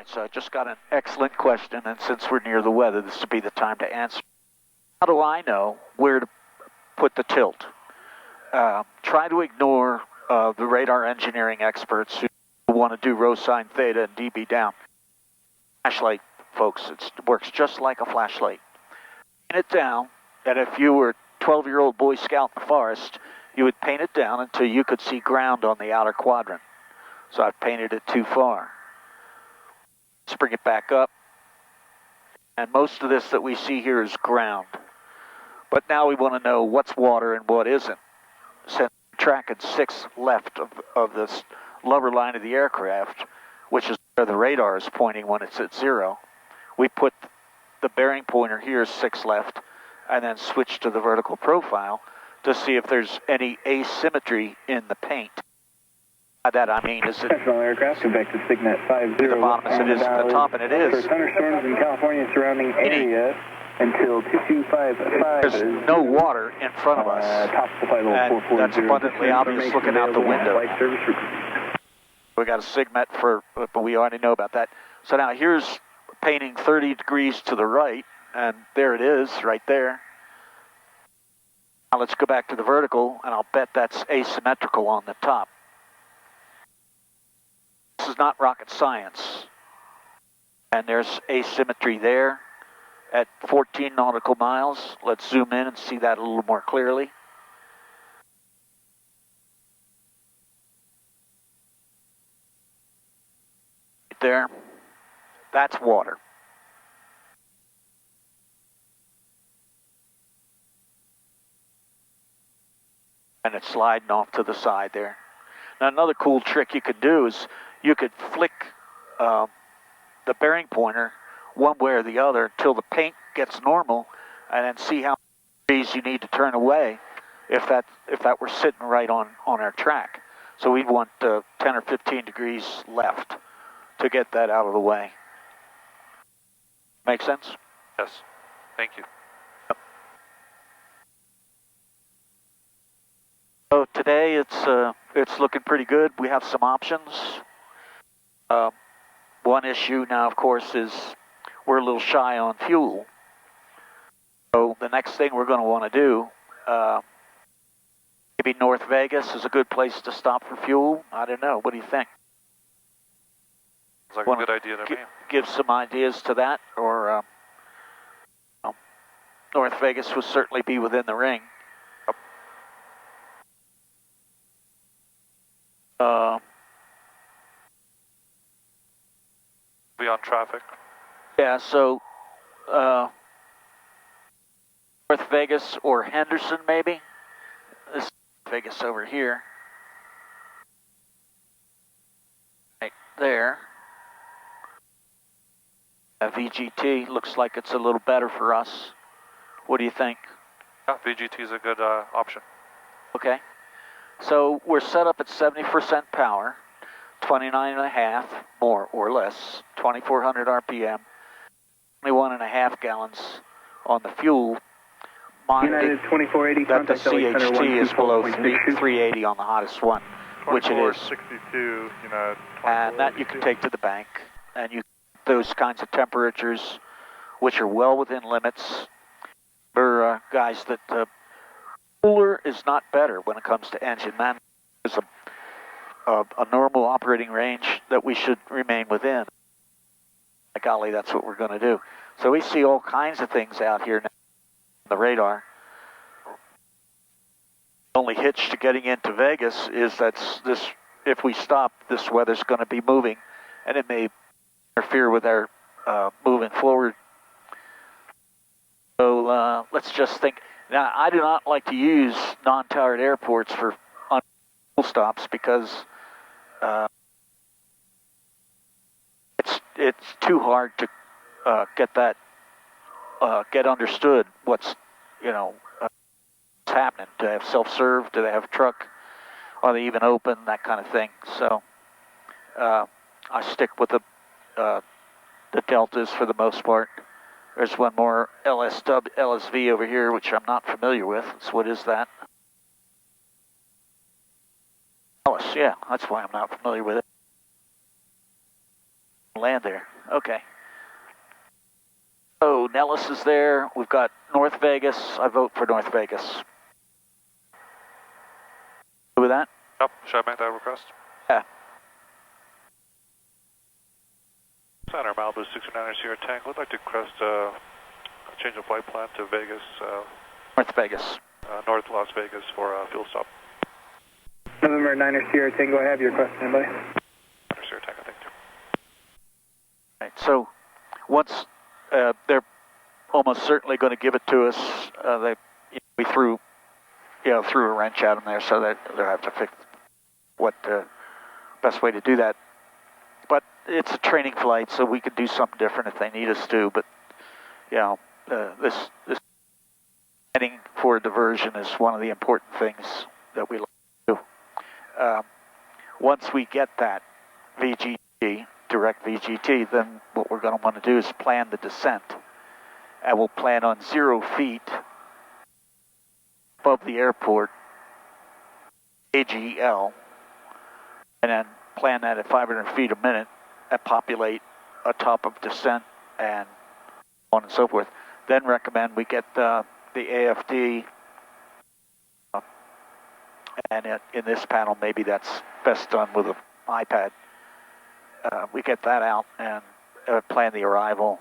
so I just got an excellent question, and since we're near the weather, this would be the time to answer. How do I know where to put the tilt? Try to ignore the radar engineering experts who want to do rho sine theta and dB down. Flashlight, folks, it works just like a flashlight. Paint it down, and if you were a 12-year-old Boy Scout in the forest, you would paint it down until you could see ground on the outer quadrant. So I've painted it too far. Let's bring it back up. And most of this that we see here is ground. But now we want to know what's water and what isn't. Since we're tracking 6 left of this lower line of the aircraft, which is where the radar is pointing when it's at 0, we put the bearing pointer here 6 left and then switch to the vertical profile to see if there's any asymmetry in the paint. By that I mean, is it National aircraft, go back to Signet 50. at the bottom as it is at the top, and it is. For thunderstorms in California and surrounding area until 2255. There's no water in front of us, Top the flight level 440. that's abundantly obvious looking out the window. We got a Signet but we already know about that. So now here's painting 30 degrees to the right, and there it is, right there. Now let's go back to the vertical, and I'll bet that's asymmetrical on the top. This is not rocket science. And there's asymmetry there at 14 nautical miles. Let's zoom in and see that a little more clearly. Right there. That's water. And it's sliding off to the side there. Now another cool trick you could do is you could flick the bearing pointer one way or the other until the paint gets normal, and then see how many degrees you need to turn away if that were sitting right on our track. So we'd want 10 or 15 degrees left to get that out of the way. Make sense? Yes. Thank you. So today it's looking pretty good. We have some options. One issue now, of course, is we're a little shy on fuel. So the next thing we're going to want to do, maybe North Vegas is a good place to stop for fuel. I don't know. What do you think? Sounds like a good idea to me. Give some ideas to that, or North Vegas would certainly be within the ring. Be on traffic. Yeah, so North Vegas or Henderson maybe. This is Vegas over here. Right there. VGT looks like it's a little better for us. What do you think? Yeah, VGT is a good option. Okay. So we're set up at 70% power, 29.5 more or less, 2,400 RPM, 21.5 gallons on the fuel. United 2480, that the CHT is below 380 on the hottest one, which it is. 62, United. And that you can take to the bank, and you those kinds of temperatures, which are well within limits. For guys, that cooler is not better when it comes to engine man. There's a normal operating range that we should remain within. By golly, that's what we're going to do. So we see all kinds of things out here now on the radar. The only hitch to getting into Vegas is that if we stop, this weather's going to be moving, and it may interfere with our moving forward. So let's just think. Now, I do not like to use non-towered airports for full stops because it's too hard to get understood what's happening. Do they have self-serve? Do they have a truck? Are they even open? That kind of thing. So I stick with the deltas for the most part. There's one more LSV over here, which I'm not familiar with. So what is that? Yeah, that's why I'm not familiar with it. land there. Okay. So Nellis is there. We've got North Vegas. I vote for North Vegas. Good with that? Yep. Should I make that request? Yeah. Center Malibu 69er Sierra Tank. Would like to request a change of flight plan to Vegas, North Vegas. North Las Vegas for a fuel stop. November 9er Sierra Tango, I have your question, buddy. 9er Sierra Tank, I think. Right. So once they're almost certainly going to give it to us, we threw a wrench at them there, so that they'll have to fix what the best way to do that. But it's a training flight, so we could do something different if they need us to. But this planning for a diversion is one of the important things that we like to do. Once we get that VGT, direct VGT, then what we're going to want to do is plan the descent. And we'll plan on 0 feet above the airport, AGL, and then plan that at 500 feet a minute and populate a top of descent and on and so forth. Then recommend we get the AFD, and in this panel, maybe that's best done with an iPad. We get that out and plan the arrival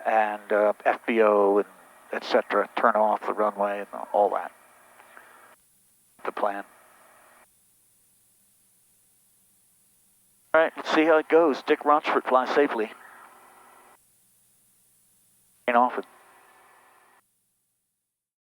and FBO and etc. Turn off the runway and all that. The plan. All right, let's see how it goes. Dick Rochfort, fly safely. Ain't off it.